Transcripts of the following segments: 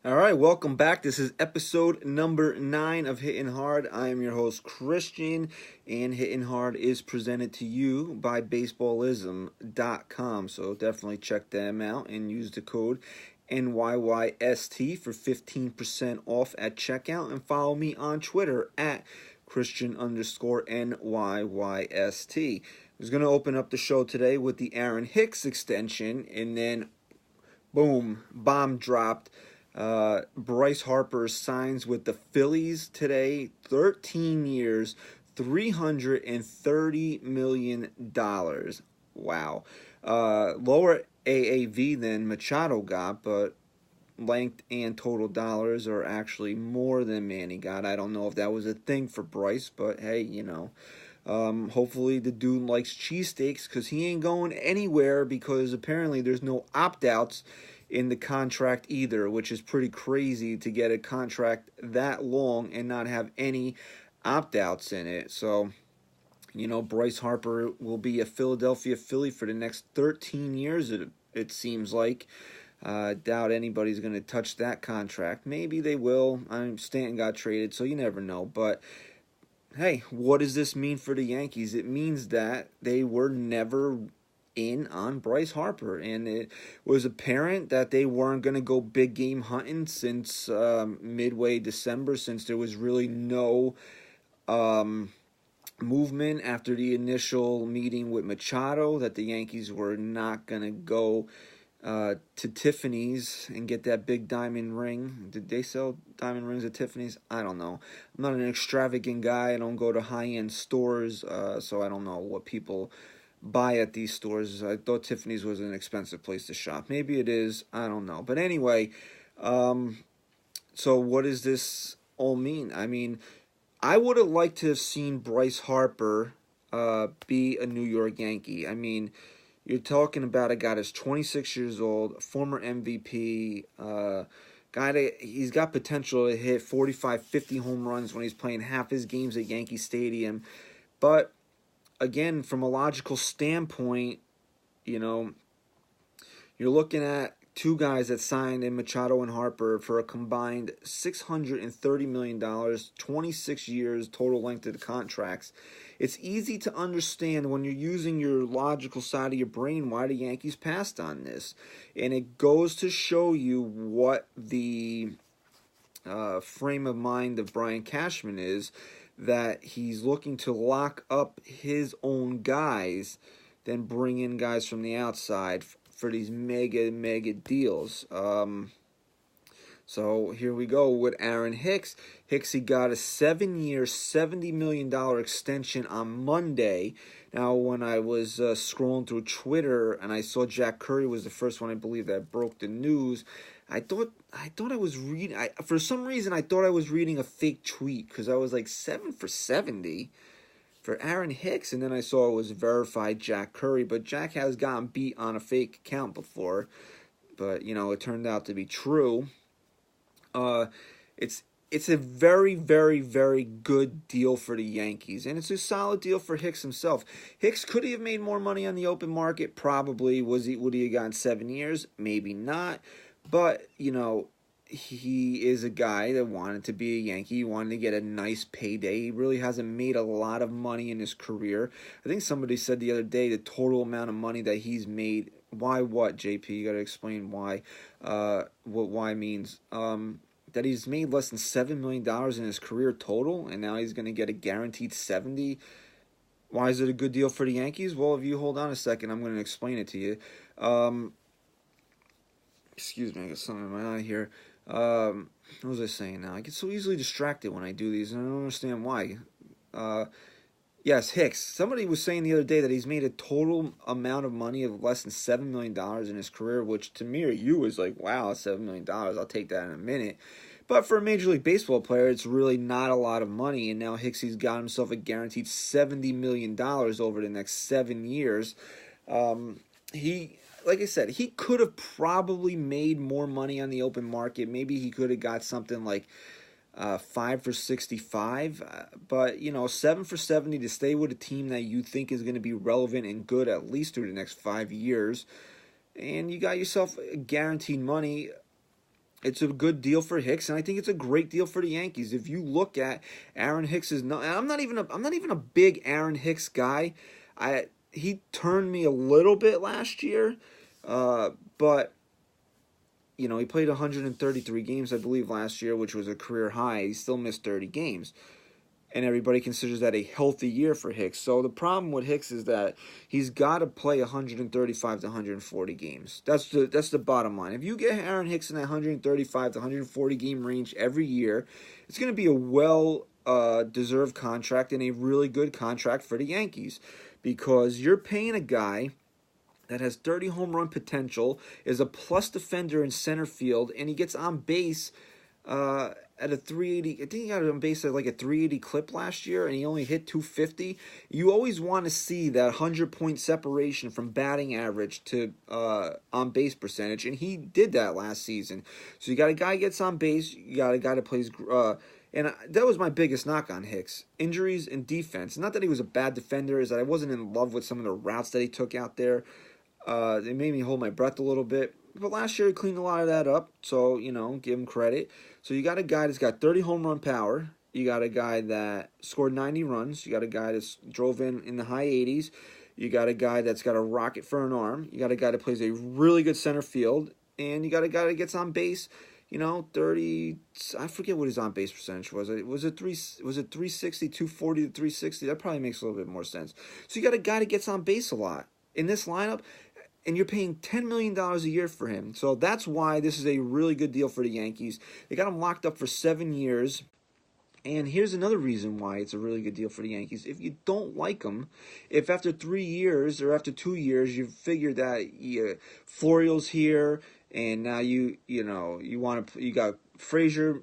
All right, welcome back. This is episode number 9 of Hitting Hard. I am your host, Christian, and Hitting Hard is presented to you by baseballism.com. So definitely check them out and use the code NYYST for 15% off at checkout. And follow me on Twitter at Christian_NYYST. I was going to open up the show today with the Aaron Hicks extension, and then boom, bomb dropped. Bryce Harper signs with the Phillies today, 13 years, $330 million. Wow. Lower AAV than Machado got, but length and total dollars are actually more than Manny got. I don't know if that was a thing for Bryce, but hey, hopefully the dude likes cheesesteaks because he ain't going anywhere because apparently there's no opt-outs in the contract either, which is pretty crazy to get a contract that long and not have any opt-outs in it. So, Bryce Harper will be a Philadelphia Philly for the next 13 years, it seems like. Doubt anybody's going to touch that contract. Maybe they will. Stanton got traded, so you never know. But, hey, what does this mean for the Yankees? It means that they were never in on Bryce Harper, and it was apparent that they weren't going to go big game hunting since midway December, since there was really no movement after the initial meeting with Machado, that the Yankees were not going to go to Tiffany's and get that big diamond ring. Did they sell diamond rings at Tiffany's? I don't know. I'm not an extravagant guy. I don't go to high-end stores, so I don't know what people buy at these stores. I thought Tiffany's was an expensive place to shop. Maybe it is. I don't know. But anyway, so what does this all mean? I mean, I would have liked to have seen Bryce Harper be a New York Yankee. I mean, you're talking about a guy that's 26 years old, former MVP, guy that he's got potential to hit 45, 50 home runs when he's playing half his games at Yankee Stadium. But again, from a logical standpoint, you're looking at two guys that signed in Machado and Harper for a combined $630 million, 26 years total length of the contracts. It's easy to understand when you're using your logical side of your brain why the Yankees passed on this. And it goes to show you what the frame of mind of Brian Cashman is, that he's looking to lock up his own guys, then bring in guys from the outside for these mega deals. So here we go with Aaron Hicks. He got a 7-year, $70 million extension on Monday. Now, when I was scrolling through Twitter and I saw Jack Curry was the first one, I believe, that broke the news, I thought I was reading. For some reason, I thought I was reading a fake tweet because I was like 7 for 70 for Aaron Hicks, and then I saw it was verified Jack Curry. But Jack has gotten beat on a fake account before, but it turned out to be true. It's a very, very, very good deal for the Yankees, and it's a solid deal for Hicks himself. Hicks could he have made more money on the open market? Probably. Would he have gotten 7 years? Maybe not. But, he is a guy that wanted to be a Yankee. He wanted to get a nice payday. He really hasn't made a lot of money in his career. I think somebody said the other day the total amount of money that he's made. Why what, JP? You got to explain why. What why means. That he's made less than $7 million in his career total, and now he's going to get a guaranteed 70. Why is it a good deal for the Yankees? Well, if you hold on a second, I'm going to explain it to you. Excuse me, I got something in my eye here. What was I saying now? I get so easily distracted when I do these, and I don't understand why. Yes, Hicks. Somebody was saying the other day that he's made a total amount of money of less than $7 million in his career, which to me or you is like, wow, $7 million. I'll take that in a minute. But for a Major League Baseball player, it's really not a lot of money, and now Hicksy's got himself a guaranteed $70 million over the next 7 years. Like I said, he could have probably made more money on the open market. Maybe he could have got something like 5 for 65, but 7 for 70 to stay with a team that you think is going to be relevant and good at least through the next 5 years, and you got yourself guaranteed money. It's a good deal for Hicks, and I think it's a great deal for the Yankees. If you look at Aaron Hicks is not, and I'm not even a big Aaron Hicks guy. He turned me a little bit last year, but he played 133 games, I believe, last year, which was a career high. He still missed 30 games. And everybody considers that a healthy year for Hicks. So the problem with Hicks is that he's got to play 135 to 140 games. That's the bottom line. If you get Aaron Hicks in that 135 to 140 game range every year, it's going to be a deserved contract and a really good contract for the Yankees, because you're paying a guy that has 30 home run potential, is a plus defender in center field, and he gets on base at a 380. I think he got on base at like a 380 clip last year, and he only hit 250. You always want to see that 100-point separation from batting average to on base percentage, and he did that last season. So you got a guy who gets on base, you got a guy that plays. And that was my biggest knock on Hicks: injuries and defense. Not that he was a bad defender, is that I wasn't in love with some of the routes that he took out there. They made me hold my breath a little bit. But last year he cleaned a lot of that up, so, give him credit. So you got a guy that's got 30 home run power. You got a guy that scored 90 runs. You got a guy that drove in the high 80s. You got a guy that's got a rocket for an arm. You got a guy that plays a really good center field. And you got a guy that gets on base, 30, I forget what his on base percentage was. Was it 360, 240 to 360? That probably makes a little bit more sense. So you got a guy that gets on base a lot in this lineup, and you're paying $10 million a year for him. So that's why this is a really good deal for the Yankees. They got him locked up for 7 years. And here's another reason why it's a really good deal for the Yankees. If you don't like him, if after 3 years or after 2 years you figure that Florial's here, and now you got Frazier,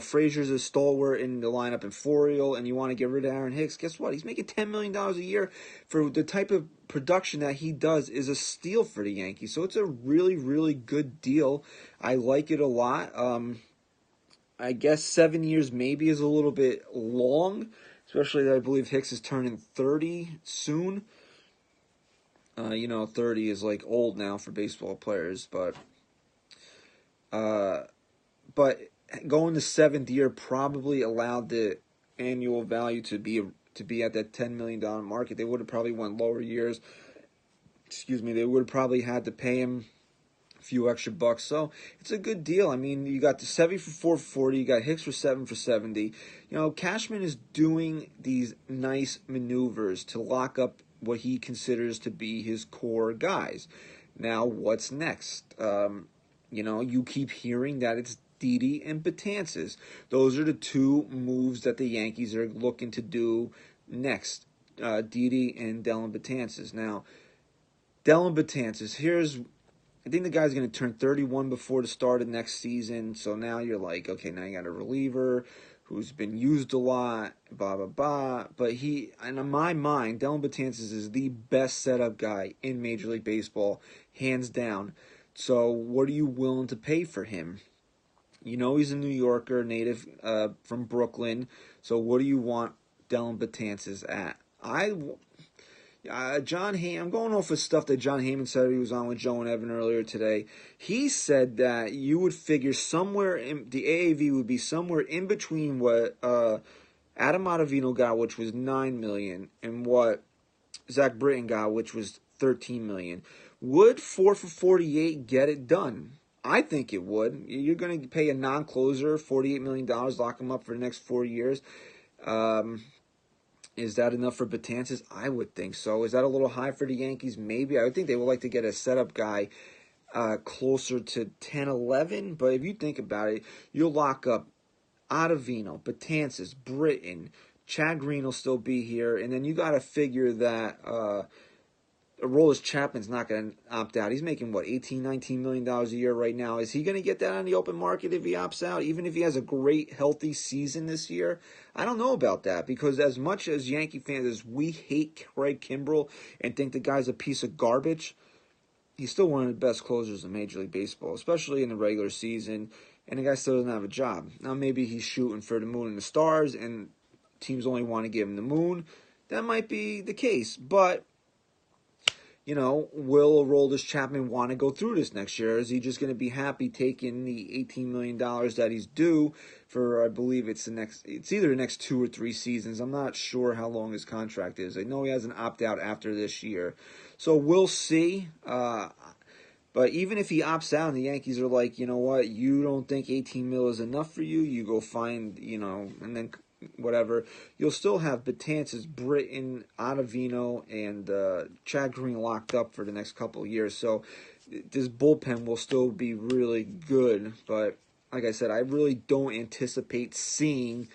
Frazier's a stalwart in the lineup, and Florial, and you want to get rid of Aaron Hicks, guess what? He's making $10 million a year for the type of production that he does. Is a steal for the Yankees. So it's a really, really good deal. I like it a lot. I guess 7 years maybe is a little bit long, especially that I believe Hicks is turning 30 soon. 30 is like old now for baseball players, but going to 7th year probably allowed the annual value to be at that $10 million market. They would have probably went lower years. They would have probably had to pay him a few extra bucks. So it's a good deal. I mean, you got the Sevy for 440, you got Hicks for 7 for 70. Cashman is doing these nice maneuvers to lock up what he considers to be his core guys. Now, what's next? You keep hearing that it's Didi and Betances. Those are the two moves that the Yankees are looking to do next. Didi and Dellin Betances. Now, Dellin Betances, I think the guy's going to turn 31 before the start of next season. So now you're like, okay, now you got a reliever who's been used a lot, blah, blah, blah. But and in my mind, Dellin Betances is the best setup guy in Major League Baseball, hands down. So what are you willing to pay for him? He's a New Yorker, native from Brooklyn. So what do you want Dellin Betances at? John Heyman, I'm going off of stuff that John Heyman said. He was on with Joe and Evan earlier today. He said that you would figure the AAV would be somewhere in between what Adam Ottavino got, which was $9 million, and what Zach Britton got, which was $13 million. Would 4 for 48 get it done? I think it would. You're going to pay a non-closer $48 million, lock him up for the next 4 years. Is that enough for Betances? I would think so. Is that a little high for the Yankees? Maybe. I would think they would like to get a setup guy closer to 10, 11. But if you think about it, you'll lock up Ottavino, Betances, Britton, Chad Green will still be here. And then you got to figure that Aroldis Chapman's not going to opt out. He's making, $18, $19 million a year right now. Is he going to get that on the open market if he opts out, even if he has a great, healthy season this year? I don't know about that, because as much as Yankee fans, as we hate Craig Kimbrell and think the guy's a piece of garbage, he's still one of the best closers in Major League Baseball, especially in the regular season, and the guy still doesn't have a job. Now, maybe he's shooting for the moon and the stars, and teams only want to give him the moon. That might be the case, but will Aroldis Chapman want to go through this next year? Is he just going to be happy taking the $18 million that he's due for, I believe it's either the next 2 or 3 seasons. I'm not sure how long his contract is. I know he has an opt-out after this year. So we'll see. But even if he opts out and the Yankees are like, you know what, you don't think 18 mil is enough for you, you go find, and then whatever, you'll still have Betances, Britton, Ottavino, and Chad Green locked up for the next couple of years. So this bullpen will still be really good. But like I said, I really don't anticipate seeing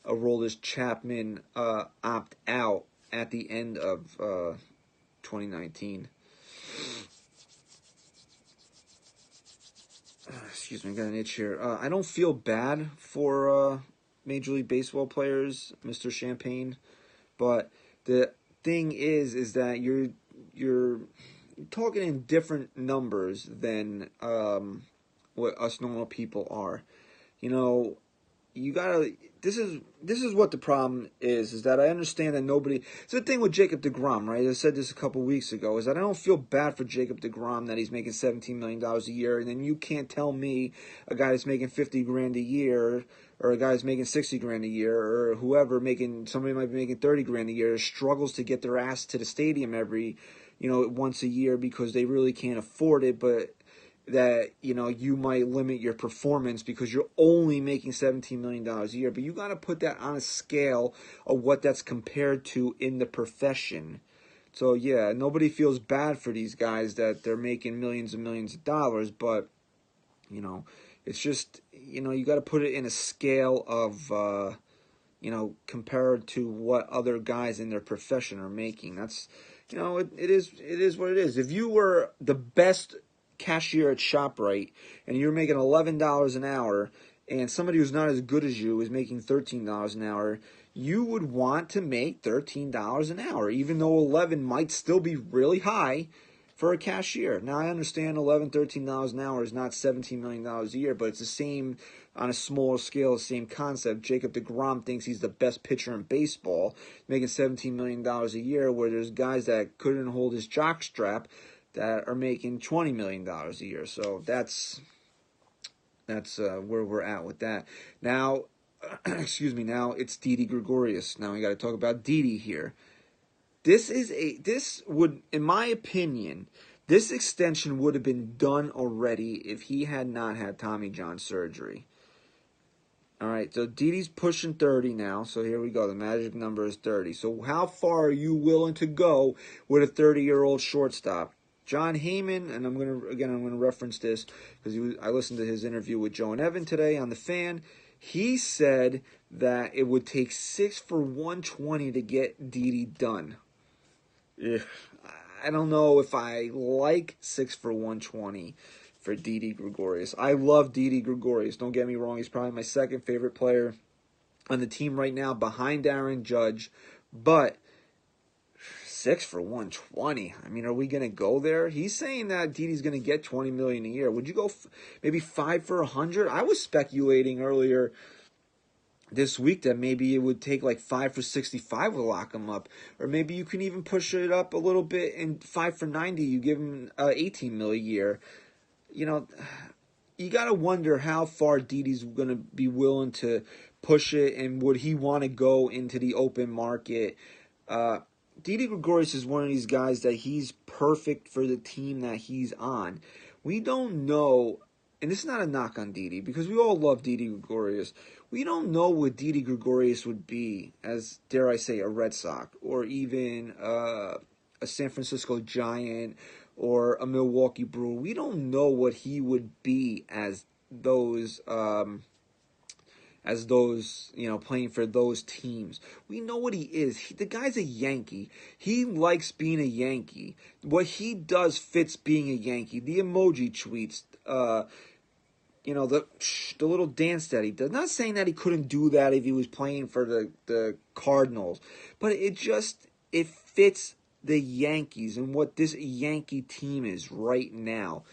Aroldis Chapman opt out at the end of 2019. Excuse me, I got an itch here. I don't feel bad for Major League Baseball players, Mr. Champagne, but the thing is that you're talking in different numbers than what us normal people are. You gotta. This is what the problem is that I understand that nobody. It's the thing with Jacob deGrom, right? I said this a couple weeks ago. Is that I don't feel bad for Jacob deGrom that he's making $17 million a year, and then you can't tell me a guy that's making $50,000 a year, or a guy that's making $60,000 a year, or whoever somebody might be making $30,000 a year, struggles to get their ass to the stadium every, once a year because they really can't afford it, but that you might limit your performance because you're only making $17 million a year. But you got to put that on a scale of what that's compared to in the profession. So yeah, nobody feels bad for these guys that they're making millions and millions of dollars, but it's just you got to put it in a scale of compared to what other guys in their profession are making. That's it is what it is. If you were the best cashier at ShopRite and you're making $11 an hour and somebody who's not as good as you is making $13 an hour, you would want to make $13 an hour, even though 11 might still be really high for a cashier. Now, I understand $13 an hour is not $17 million a year, but it's the same on a smaller scale, the same concept. Jacob deGrom thinks he's the best pitcher in baseball, making $17 million a year, where there's guys that couldn't hold his jockstrap that are making $20 million a year. So that's where we're at with that. Now, excuse me, now it's Didi Gregorius. Now we got to talk about Didi here. This would, in my opinion, this extension would have been done already if he had not had Tommy John surgery. All right, so Didi's pushing 30 now, so here we go. The magic number is 30. So how far are you willing to go with a 30-year-old shortstop? John Heyman, and I'm gonna reference this because I listened to his interview with Joe and Evan today on The Fan. He said that it would take 6 for 120 to get Didi done. Ugh, I don't know if I like 6 for 120 for Didi Gregorius. I love Didi Gregorius. Don't get me wrong; he's probably my second favorite player on the team right now, behind Aaron Judge, but 6 for 120. I mean, are we going to go there? He's saying that Didi's going to get $20 million a year. Would you go maybe 5 for 100? I was speculating earlier this week that maybe it would take like 5 for 65 to lock him up, or maybe you can even push it up a little bit and 5 for 90. You give him 18 mil a year. You got to wonder how far Didi's going to be willing to push it, and would he want to go into the open market? Didi Gregorius is one of these guys that he's perfect for the team that he's on. We don't know, and this is not a knock on Didi, because we all love Didi Gregorius. We don't know what Didi Gregorius would be as, dare I say, a Red Sox, or even a San Francisco Giant, or a Milwaukee Brewer. We don't know what he would be as those playing for those teams. We know what he is. The guy's a Yankee. He likes being a Yankee. What he does fits being a Yankee. The emoji tweets, the little dance that he does. Not saying that he couldn't do that if he was playing for the Cardinals, but it fits the Yankees and what this Yankee team is right now.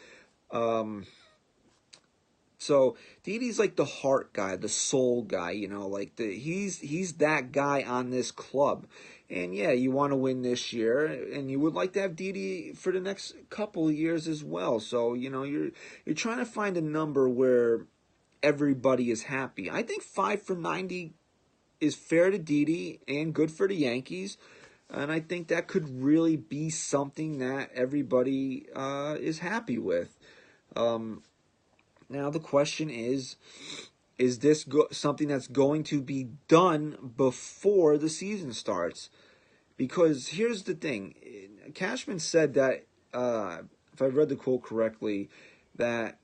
So Didi's like the heart guy, the soul guy, like he's that guy on this club. And yeah, you want to win this year, and you would like to have Didi for the next couple of years as well. So you're trying to find a number where everybody is happy. I think 5 for 90 is fair to Didi and good for the Yankees. And I think that could really be something that everybody is happy with. Now the question is this something that's going to be done before the season starts? Because here's the thing. Cashman said that, if I read the quote correctly, that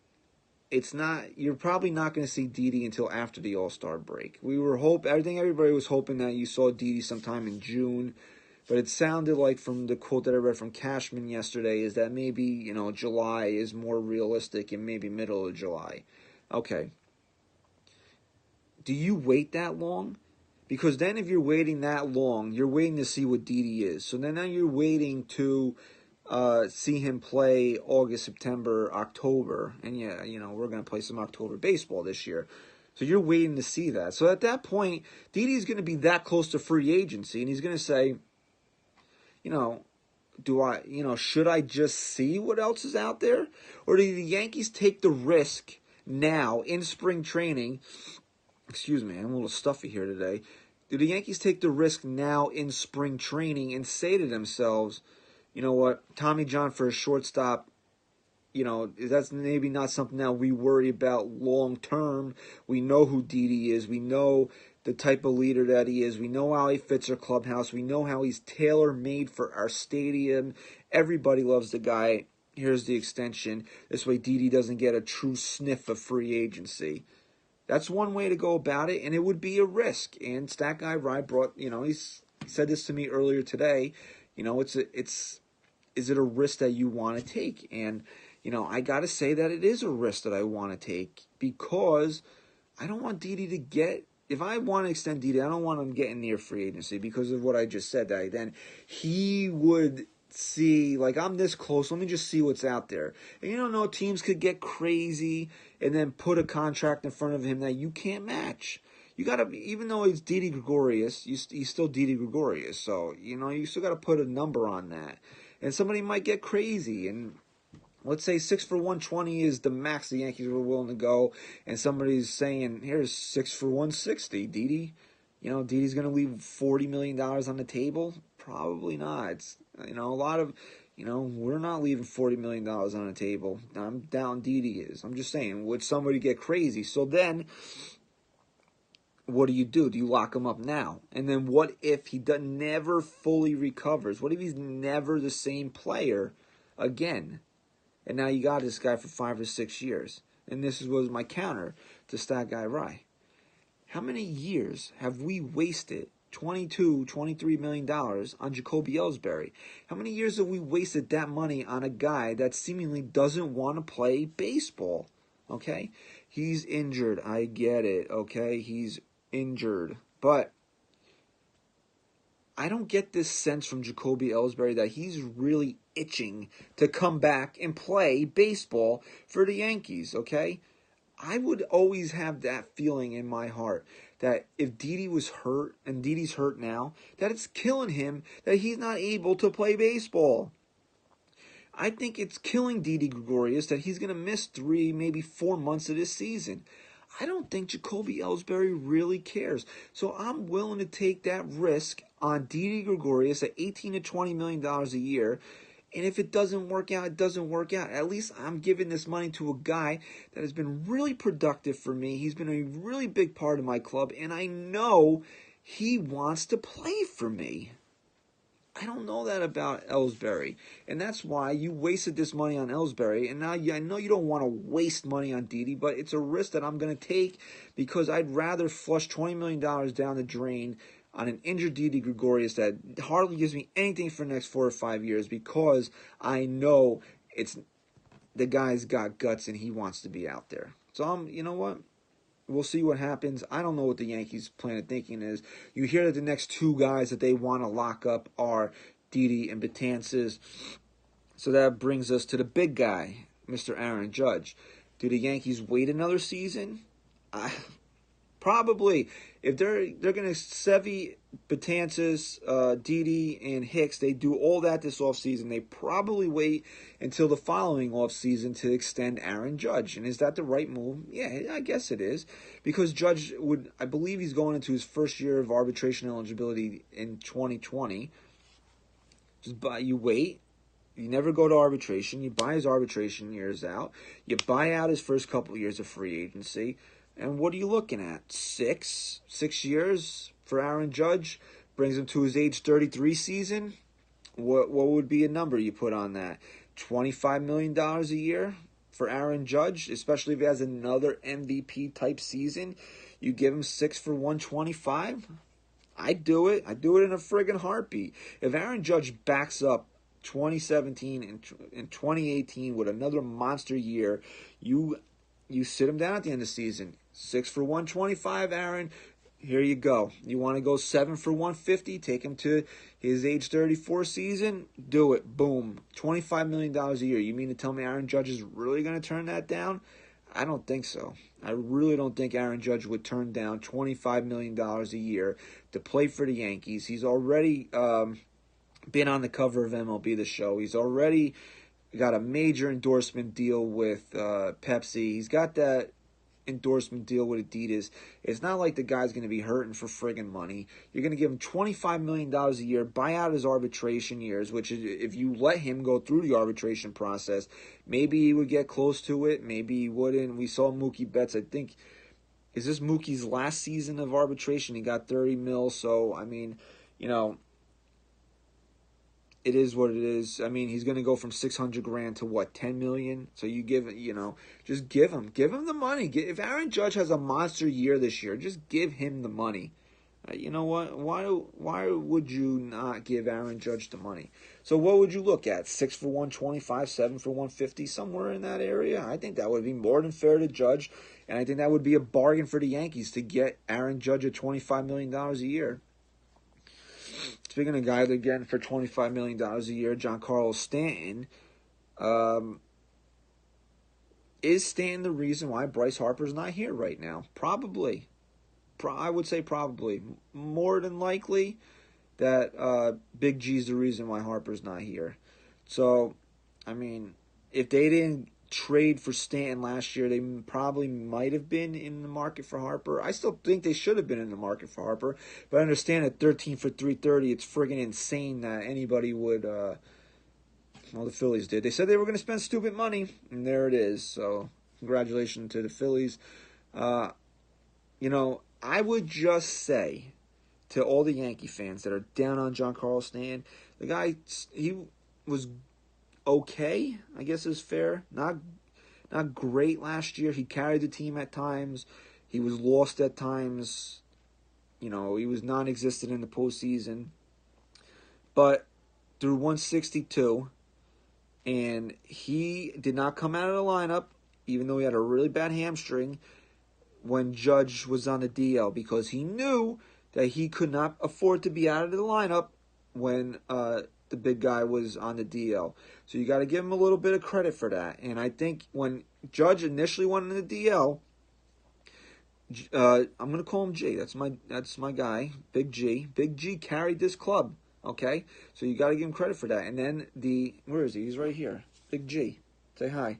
you're probably not going to see Didi until after the All-Star break. I think everybody was hoping that you saw Didi sometime in June. But it sounded like from the quote that I read from Cashman yesterday is that maybe, July is more realistic and maybe middle of July. Okay. Do you wait that long? Because then if you're waiting that long, you're waiting to see what Didi is. So then now you're waiting to see him play August, September, October. And yeah, we're going to play some October baseball this year. So you're waiting to see that. So at that point, Didi's going to be that close to free agency. And he's going to say, should I just see what else is out there? Or do the Yankees take the risk now in spring training? Excuse me, I'm a little stuffy here today. Do the Yankees take the risk now in spring training and say to themselves, you know what, Tommy John for a shortstop, that's maybe not something that we worry about long term. We know who Didi is. We know the type of leader that he is. We know how he fits our clubhouse. We know how he's tailor-made for our stadium. Everybody loves the guy. Here's the extension. This way Didi doesn't get a true sniff of free agency. That's one way to go about it, and it would be a risk. And Stat Guy Rye brought, he said this to me earlier today. Is it a risk that you want to take? And I got to say that it is a risk that I want to take because I don't want Didi to get. If I want to extend Didi, I don't want him getting near free agency because of what I just said. That then he would see, like, I'm this close. Let me just see what's out there. And teams could get crazy and then put a contract in front of him that you can't match. You gotta, even though he's Didi Gregorius, he's still Didi Gregorius. So you still got to put a number on that. And somebody might get crazy and. Let's say 6 for 120 is the max the Yankees were willing to go, and somebody's saying, here's 6 for 160. Didi, Didi's going to leave $40 million on the table? Probably not. It's, a lot of, we're not leaving $40 million on the table. I'm down Didi is. I'm just saying, would somebody get crazy? So then, what do? Do you lock him up now? And then what if he never fully recovers? What if he's never the same player again? And now you got this guy for 5 or 6 years. And this was my counter to Stat Guy Rye. How many years have we wasted $23 million on Jacoby Ellsbury? How many years have we wasted that money on a guy that seemingly doesn't want to play baseball? Okay? He's injured. I get it. Okay? He's injured. But I don't get this sense from Jacoby Ellsbury that he's really itching to come back and play baseball for the Yankees, okay? I would always have that feeling in my heart that if Didi was hurt, and Didi's hurt now, that it's killing him that he's not able to play baseball. I think it's killing Didi Gregorius that he's going to miss 3, maybe 4 months of this season. I don't think Jacoby Ellsbury really cares. So I'm willing to take that risk on Didi Gregorius at $18 to $20 million a year. And if it doesn't work out, it doesn't work out. At least I'm giving this money to a guy that has been really productive for me. He's been a really big part of my club, and I know he wants to play for me. I don't know that about Ellsbury, and that's why you wasted this money on Ellsbury, and now I know you don't want to waste money on Didi, but it's a risk that I'm going to take because I'd rather flush $20 million down the drain on an injured Didi Gregorius that hardly gives me anything for the next 4 or 5 years because I know the guy's got guts and he wants to be out there. So you know what? We'll see what happens. I don't know what the Yankees' plan of thinking is. You hear that the next 2 guys that they want to lock up are Didi and Betances. So that brings us to the big guy, Mr. Aaron Judge. Do the Yankees wait another season? Probably. If they're going to Sevy, Betances, Didi, and Hicks, they do all that this offseason. They probably wait until the following offseason to extend Aaron Judge. And is that the right move? Yeah, I guess it is. Because Judge I believe he's going into his first year of arbitration eligibility in 2020. You wait. You never go to arbitration. You buy his arbitration years out. You buy out his first couple of years of free agency. And what are you looking at? 6 years for Aaron Judge? Brings him to his age 33 season? What would be a number you put on that? $25 million a year for Aaron Judge? Especially if he has another MVP-type season? You give him 6 for 125? I'd do it. I'd do it in a friggin' heartbeat. If Aaron Judge backs up 2017 and 2018 with another monster year, you sit him down at the end of the season. 6 for 125, Aaron. Here you go. You want to go 7 for 150? Take him to his age 34 season? Do it. Boom. $25 million a year. You mean to tell me Aaron Judge is really going to turn that down? I don't think so. I really don't think Aaron Judge would turn down $25 million a year to play for the Yankees. He's already been on the cover of MLB The Show. He's already got a major endorsement deal with Pepsi. He's got that endorsement deal with Adidas. It's not like the guy's going to be hurting for friggin' money. You're going to give him $25 million a year, buy out his arbitration years, which is, if you let him go through the arbitration process, maybe he would get close to it, maybe he wouldn't. We saw Mookie Betts, I think, is this Mookie's last season of arbitration? He got $30 million, so, I mean, it is what it is. I mean, he's going to go from $600,000 to what, $10 million? So you give it, just give him the money. If Aaron Judge has a monster year this year, just give him the money. You know what? Why would you not give Aaron Judge the money? So what would you look at? 6 for 125, 7 for 150, somewhere in that area? I think that would be more than fair to Judge, and I think that would be a bargain for the Yankees to get Aaron Judge at $25 million a year. Speaking of guys they're getting for $25 million a year, Giancarlo Stanton. Is Stanton the reason why Bryce Harper's not here right now? Probably. I would say probably. More than likely that Big G's the reason why Harper's not here. So, I mean, if they didn't trade for Stanton last year, they probably might have been in the market for Harper. I still think they should have been in the market for Harper, but I understand at 13 for 330, it's friggin' insane that anybody would, the Phillies did. They said they were going to spend stupid money, and there it is. So, congratulations to the Phillies. I would just say to all the Yankee fans that are down on Giancarlo Stanton, the guy, he was okay, I guess is fair. Not great last year. He carried the team at times. He was lost at times. He was non-existent in the postseason. But through 162, and he did not come out of the lineup, even though he had a really bad hamstring, when Judge was on the DL, because he knew that he could not afford to be out of the lineup when the big guy was on the DL. So you got to give him a little bit of credit for that. And I think when Judge initially went in the DL, I'm going to call him G. That's my guy, Big G. Big G carried this club, okay? So you got to give him credit for that. And then where is he? He's right here. Big G. Say hi.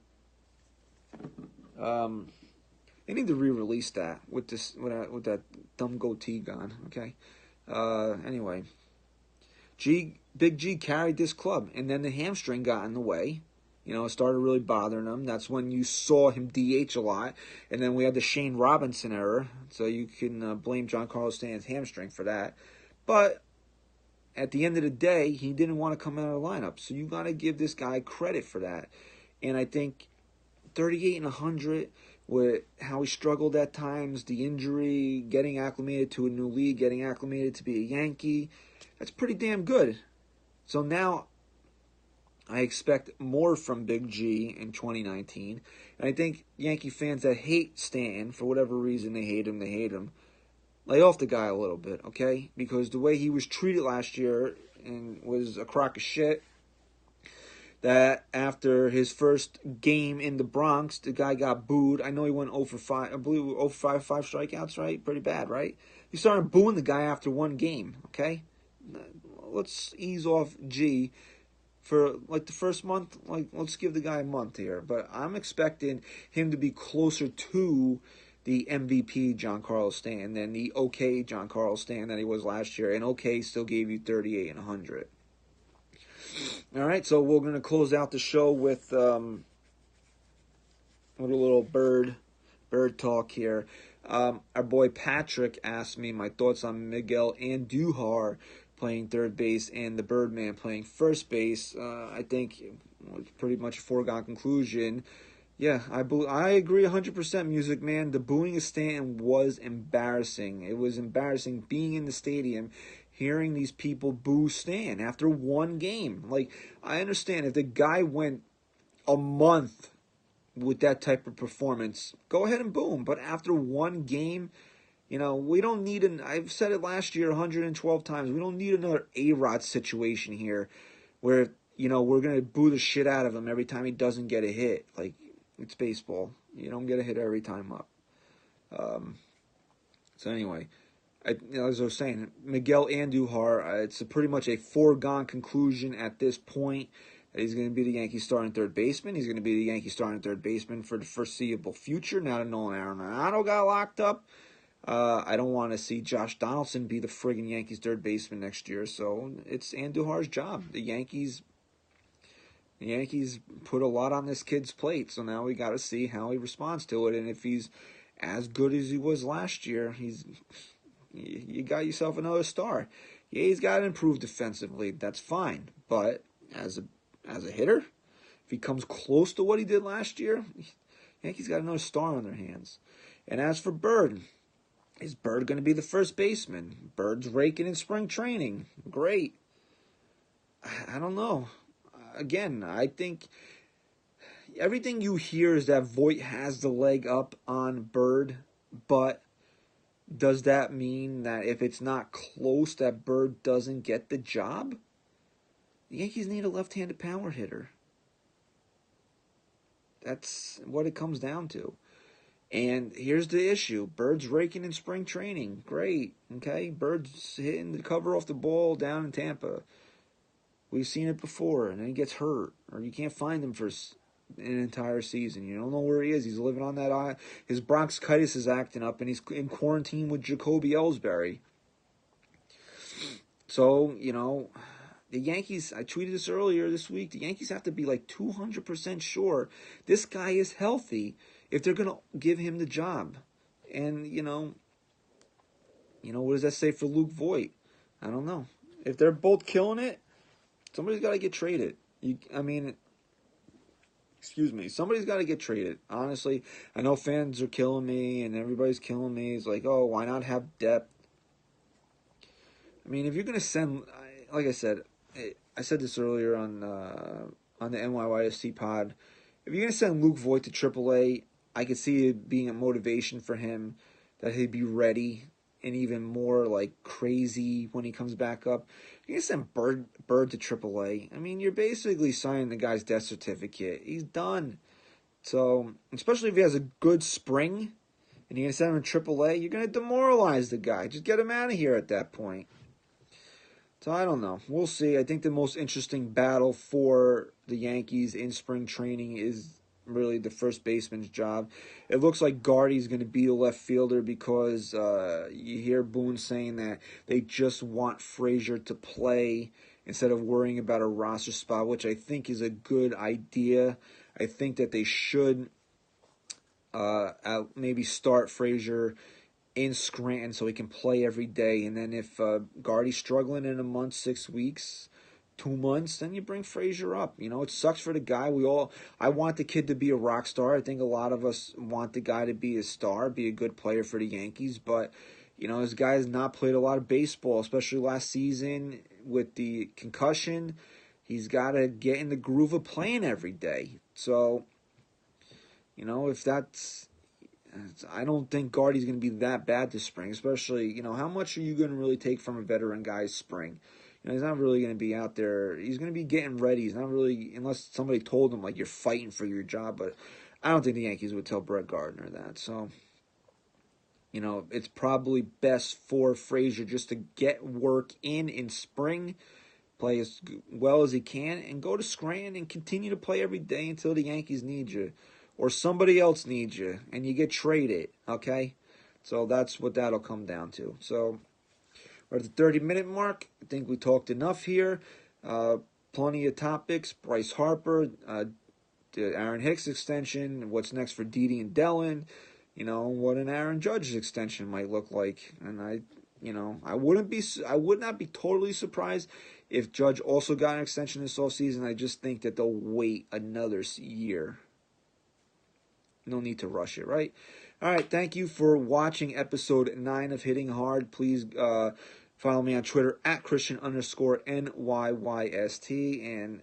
They need to re-release that with that dumb goatee gone, okay? Anyway, Big G carried this club, and then the hamstring got in the way. It started really bothering him. That's when you saw him DH a lot. And then we had the Shane Robinson error, so you can blame Giancarlo Stanton's hamstring for that. But at the end of the day, he didn't want to come out of the lineup, so you got to give this guy credit for that. And I think 38 and 100, with how he struggled at times, the injury, getting acclimated to a new league, getting acclimated to be a Yankee, that's pretty damn good. So now I expect more from Big G in 2019. And I think Yankee fans that hate Stanton, for whatever reason they hate him, lay off the guy a little bit, okay? Because the way he was treated last year and was a crock of shit, that after his first game in the Bronx, the guy got booed. I know he went 0 for 5. I believe 0 for 5 strikeouts, right? Pretty bad, right? He started booing the guy after one game, okay? Let's ease off G for like the first month. Like, let's give the guy a month here. But I'm expecting him to be closer to the MVP Giancarlo Stanton than the okay Giancarlo Stanton that he was last year. And okay still gave you 38 and 100. All right, so we're going to close out the show with a little bird talk here. Our boy Patrick asked me my thoughts on Miguel Andujar playing third base and the Birdman playing first base. I think it's pretty much a foregone conclusion. Yeah, I agree 100%, Music Man. The booing of Stanton was embarrassing. It was embarrassing being in the stadium, hearing these people boo Stan after one game. Like, I understand if the guy went a month with that type of performance, go ahead and boo him. But after one game, we don't need I've said it last year 112 times. We don't need another A-Rod situation here where, we're going to boo the shit out of him every time he doesn't get a hit. Like, it's baseball. You don't get a hit every time up. So anyway, as I was saying, Miguel Andujar, it's pretty much a foregone conclusion at this point that he's going to be the Yankees starting third baseman. He's going to be the Yankees starting third baseman for the foreseeable future. Now that Nolan Arenado got locked up, I don't want to see Josh Donaldson be the friggin' Yankees third baseman next year. So it's Andujar's job. The Yankees put a lot on this kid's plate, so now we got to see how he responds to it. And if he's as good as he was last year, you got yourself another star. Yeah, he's got to improve defensively. That's fine, but as a hitter, if he comes close to what he did last year, Yankees got another star on their hands. And as for Bird, is Bird going to be the first baseman? Bird's raking in spring training. Great. I don't know. Again, I think everything you hear is that Voit has the leg up on Bird, but does that mean that if it's not close that Bird doesn't get the job? The Yankees need a left-handed power hitter. That's what it comes down to. And here's the issue. Bird's raking in spring training. Great, okay? Bird's hitting the cover off the ball down in Tampa. We've seen it before, and then he gets hurt, or you can't find him for an entire season. You don't know where he is. He's living on that island. His bronchitis is acting up, and he's in quarantine with Jacoby Ellsbury. So, the Yankees, I tweeted this earlier this week, the Yankees have to be like 200% sure this guy is healthy if they're going to give him the job. And, what does that say for Luke Voit? I don't know. If they're both killing it, somebody's got to get traded. Somebody's got to get traded. Honestly, I know fans are killing me and everybody's killing me. It's like, oh, why not have depth? If you're going to send, like I said this earlier on the NYYSC pod, if you're going to send Luke Voit to AAA, I could see it being a motivation for him that he'd be ready and even more like crazy when he comes back up. You're going to send Bird to AAA. You're basically signing the guy's death certificate. He's done. So, especially if he has a good spring and you're going to send him to AAA, you're going to demoralize the guy. Just get him out of here at that point. So, I don't know. We'll see. I think the most interesting battle for the Yankees in spring training is really the first baseman's job. It looks like Gardy's going to be a left fielder because you hear Boone saying that they just want Frazier to play instead of worrying about a roster spot, which I think is a good idea. I think that they should maybe start Frazier in Scranton so he can play every day. And then if Gardy's struggling in a month, 6 weeks, 2 months, then you bring Frazier up. It sucks for the guy. I want the kid to be a rock star. I think a lot of us want the guy to be a star, be a good player for the Yankees. But, this guy has not played a lot of baseball, especially last season with the concussion. He's got to get in the groove of playing every day. So, if that's... I don't think Gardy's going to be that bad this spring, especially, how much are you going to really take from a veteran guy's spring? he's not really going to be out there. He's going to be getting ready. He's not really, unless somebody told him, like, you're fighting for your job. But I don't think the Yankees would tell Brett Gardner that. So, it's probably best for Frazier just to get work in spring, play as well as he can, and go to Scranton and continue to play every day until the Yankees need you or somebody else needs you and you get traded, okay? So that's what that'll come down to. So we're at the 30-minute mark. I think we talked enough here. Plenty of topics. Bryce Harper, the Aaron Hicks extension, what's next for Didi and Dellin, what an Aaron Judge's extension might look like. And I would not be totally surprised if Judge also got an extension this offseason. I just think that they'll wait another year. No need to rush it, right? All right, thank you for watching episode 9 of Hitting Hard. Please follow me on Twitter at Christian_NYYST. And,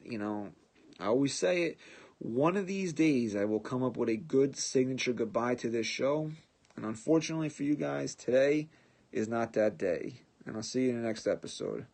I always say it, one of these days I will come up with a good signature goodbye to this show. And unfortunately for you guys, today is not that day. And I'll see you in the next episode.